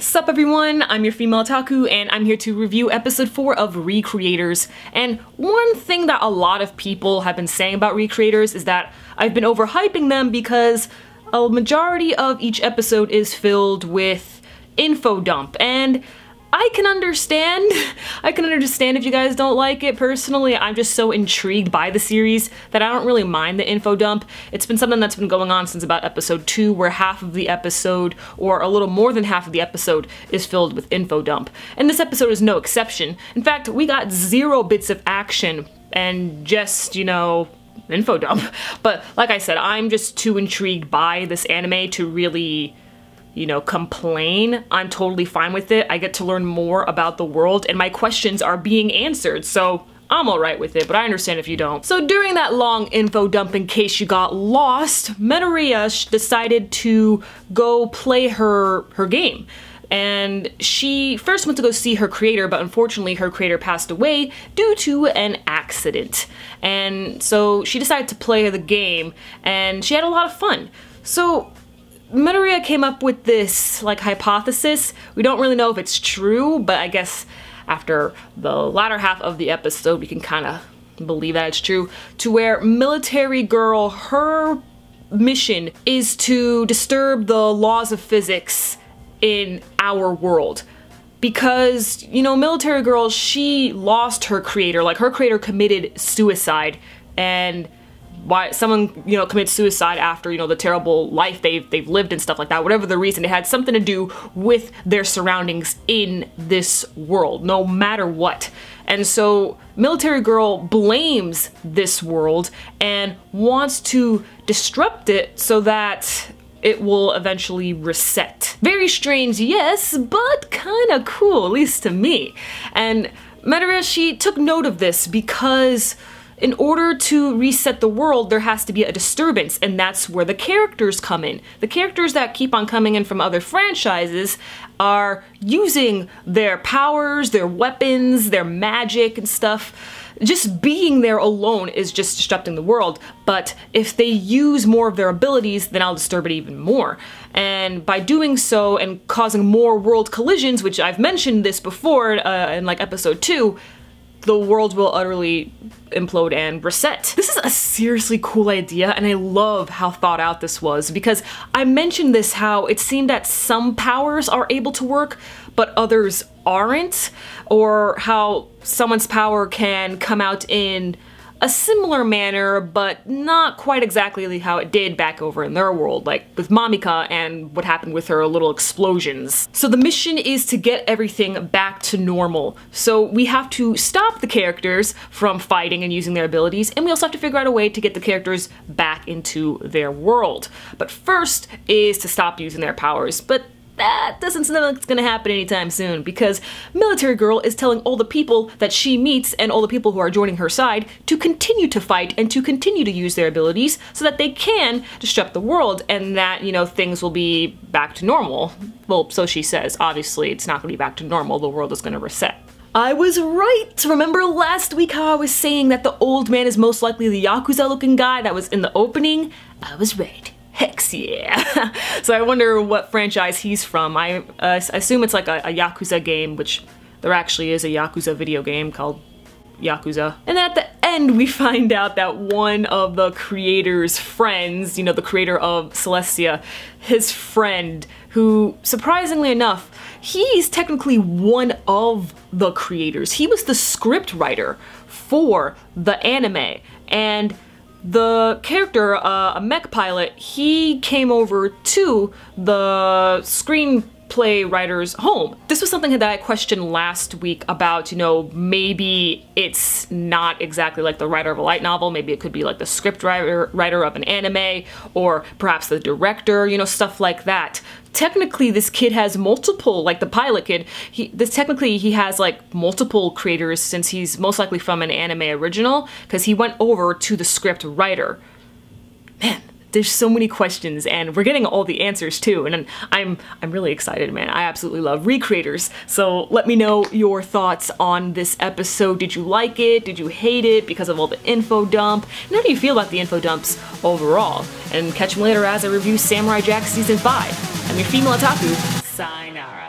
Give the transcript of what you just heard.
Sup everyone, I'm your female otaku and I'm here to review episode 4 of Recreators. And one thing that a lot of people have been saying about Recreators is that I've been overhyping them because a majority of each episode is filled with info dump, and I can understand if you guys don't like it. Personally, I'm just so intrigued by the series that I don't really mind the info dump. It's been something that's been going on since about episode 2, where half of the episode, or a little more than half of the episode, is filled with info dump. And this episode is no exception. In fact, we got 0 bits of action and just, you know, info dump. But like I said, I'm just too intrigued by this anime to really, you know, complain. I'm totally fine with it. I get to learn more about the world and my questions are being answered, so I'm alright with it, but I understand if you don't. So during that long info dump, in case you got lost, Midoriya decided to go play her game. And she first went to go see her creator, but unfortunately her creator passed away due to an accident. And so she decided to play the game, and she had a lot of fun. So Midoriya came up with this, like, hypothesis. We don't really know if it's true, but I guess after the latter half of the episode, we can kind of believe that it's true, to where Military Girl, her mission is to disturb the laws of physics in our world. Because, you know, Military Girl, she lost her creator, like her creator committed suicide, and why someone, you know, commits suicide after, you know, the terrible life they've lived and stuff like that, whatever the reason, it had something to do with their surroundings in this world, no matter what. And so Military Girl blames this world and wants to disrupt it so that it will eventually reset. Very strange, yes, but kinda cool, at least to me. And Midoriya, she took note of this because in order to reset the world, there has to be a disturbance, and that's where the characters come in. The characters that keep on coming in from other franchises are using their powers, their weapons, their magic and stuff. Just being there alone is just disrupting the world, but if they use more of their abilities, then I'll disturb it even more. And by doing so and causing more world collisions, which I've mentioned this before in like episode 2, the world will utterly implode and reset. This is a seriously cool idea, and I love how thought out this was, because I mentioned this, how it seemed that some powers are able to work, but others aren't, or how someone's power can come out in a similar manner, but not quite exactly how it did back over in their world, like with Mamika and what happened with her little explosions. So the mission is to get everything back to normal. So we have to stop the characters from fighting and using their abilities, and we also have to figure out a way to get the characters back into their world. But first is to stop using their powers, but that doesn't seem like it's gonna happen anytime soon, because Military Girl is telling all the people that she meets and all the people who are joining her side to continue to fight and to continue to use their abilities so that they can disrupt the world, and that, you know, things will be back to normal. Well, so she says. Obviously, it's not gonna be back to normal. The world is gonna reset. I was right! Remember last week how I was saying that the old man is most likely the Yakuza-looking guy that was in the opening? I was right. Hex yeah. So I wonder what franchise he's from. I assume it's like a Yakuza game, which there actually is a Yakuza video game called Yakuza. And then at the end we find out that one of the creator's friends, you know, the creator of Celestia, his friend, who, surprisingly enough, he's technically one of the creators. He was the script writer for the anime, and the character, a mech pilot, he came over to the screenplay writer's home. This was something that I questioned last week about, you know, maybe it's not exactly like the writer of a light novel, maybe it could be like the script writer of an anime, or perhaps the director, you know, stuff like that. Technically, this kid has multiple, like the pilot kid, technically he has like multiple creators, since he's most likely from an anime original, because he went over to the script writer. Man, there's so many questions, and we're getting all the answers too, and I'm really excited, man. I absolutely love Recreators. So let me know your thoughts on this episode. Did you like it? Did you hate it because of all the info dump? And how do you feel about the info dumps overall? And catch me later as I review Samurai Jack Season 5. I'm your female otaku. Sayonara.